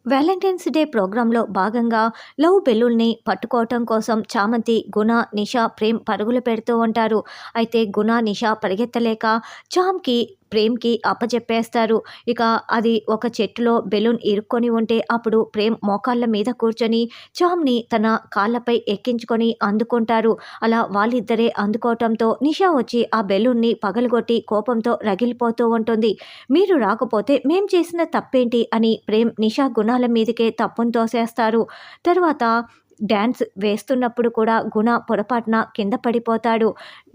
Valentine's day ప్రోగ్రాంలో భాగంగా love బెలూన్ని పట్టుకోవటం కోసం చామంతి, గుణ, నిష, ప్రేమ్ పరుగులు పెడుతూ ఉంటారు. అయితే గుణ, నిష పరిగెత్తలేక చామ్కి, ప్రేమ్కి అప్పచెప్పేస్తారు. ఇక అది ఒక చెట్టులో బెలూన్ ఇరుక్కొని ఉంటే అప్పుడు ప్రేమ్ మోకాళ్ళ మీద కూర్చొని చామ్ని తన కాళ్ళపై ఎక్కించుకొని అందుకుంటారు. అలా వాళ్ళిద్దరే అందుకోవటంతో నిష వచ్చి ఆ బెలూన్ని పగలగొట్టి కోపంతో రగిలిపోతూ ఉంటుంది. మీరు రాకపోతే మేం చేసిన తప్పేంటి అని ప్రేమ్ నిషా గుణాల మీదకే తప్పును తోసేస్తారు. తర్వాత డ్యాన్స్ వేస్తున్నప్పుడు కూడా గుణ పొరపాటున కింద పడిపోతాడు.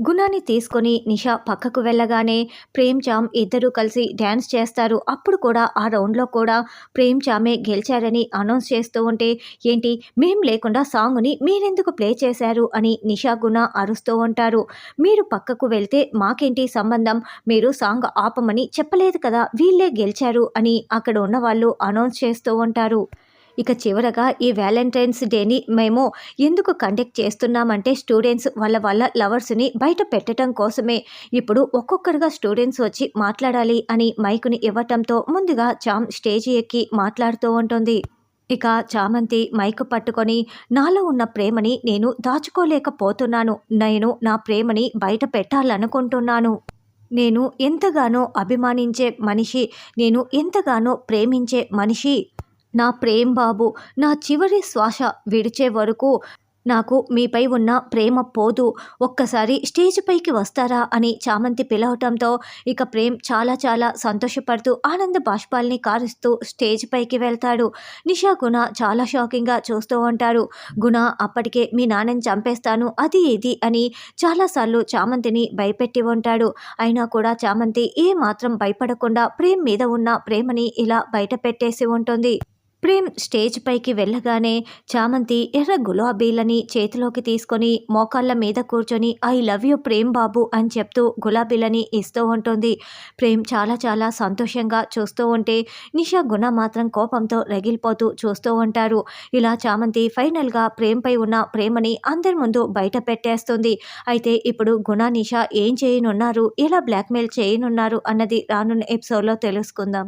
గుణాన్ని తీసుకొని నిషా పక్కకు వెళ్ళగానే ప్రేమ్ చామ్ ఇద్దరూ కలిసి డ్యాన్స్ చేస్తారు. అప్పుడు కూడా ఆ రౌండ్లో కూడా ప్రేమ్ చామే గెలిచారని అనౌన్స్ చేస్తూ ఉంటే, ఏంటి మేం లేకుండా సాంగ్ని మీరెందుకు ప్లే చేశారు అని నిషా గుణ అరుస్తూ ఉంటారు. మీరు పక్కకు వెళ్తే మాకేంటి సంబంధం, మీరు సాంగ్ ఆపమని చెప్పలేదు కదా, వీళ్ళే గెలిచారు అని అక్కడ ఉన్న వాళ్ళు అనౌన్స్ చేస్తూ ఉంటారు. ఇక చివరగా ఈ వ్యాలంటైన్స్ డేని మేము ఎందుకు కండక్ట్ చేస్తున్నామంటే స్టూడెంట్స్ వాళ్ళ లవర్స్ని బయట పెట్టడం కోసమే. ఇప్పుడు ఒక్కొక్కరుగా స్టూడెంట్స్ వచ్చి మాట్లాడాలి అని మైకుని ఇవ్వటంతో ముందుగా చామ్ స్టేజి ఎక్కి మాట్లాడుతూ ఉంటుంది. ఇక చామంతి మైకు పట్టుకొని, నాలో ఉన్న ప్రేమని నేను దాచుకోలేకపోతున్నాను, నేను నా ప్రేమని బయట పెట్టాలనుకుంటున్నాను, నేను ఎంతగానో అభిమానించే మనిషి, నేను ఎంతగానో ప్రేమించే మనిషి నా ప్రేమ్ బాబు, నా చివరి శ్వాస విడిచే వరకు నాకు మీపై ఉన్న ప్రేమ పోదు, ఒక్కసారి స్టేజ్ పైకి వస్తారా అని చామంతి పిలవటంతో ఇక ప్రేమ్ చాలా చాలా సంతోషపడుతూ ఆనంద బాష్పాల్ని కారుస్తూ స్టేజ్ పైకి వెళ్తాడు. నిషా, గుణ చాలా షాకింగ్గా చూస్తూ ఉంటారు. గుణ అప్పటికే మీ నాన్నని చంపేస్తాను అది ఇది అని చాలాసార్లు చామంతిని భయపెట్టి ఉంటాడు. అయినా కూడా చామంతి ఏ మాత్రం భయపడకుండా ప్రేమ్ మీద ఉన్న ప్రేమని ఇలా బయట పెట్టేసి ఉంటుంది. ప్రేమ్ స్టేజ్ పైకి వెళ్ళగానే చామంతి ఎర్ర గులాబీలని చేతిలోకి తీసుకొని మోకాళ్ళ మీద కూర్చొని ఐ లవ్ యూ ప్రేమ్ బాబు అని చెప్తూ గులాబీలని ఇస్తూ ఉంటుంది. ప్రేమ్ చాలా చాలా సంతోషంగా చూస్తూ ఉంటే నిషా, గుణ మాత్రం కోపంతో రగిలిపోతూ చూస్తూ ఉంటారు. ఇలా చామంతి ఫైనల్గా ప్రేమ్పై ఉన్న ప్రేమని అందరి ముందు బయట పెట్టేస్తుంది. అయితే ఇప్పుడు గుణ, నిషా ఏం చేయనున్నారు, ఎలా బ్లాక్మెయిల్ చేయనున్నారు అన్నది రానున్న ఎపిసోడ్లో తెలుసుకుందాం.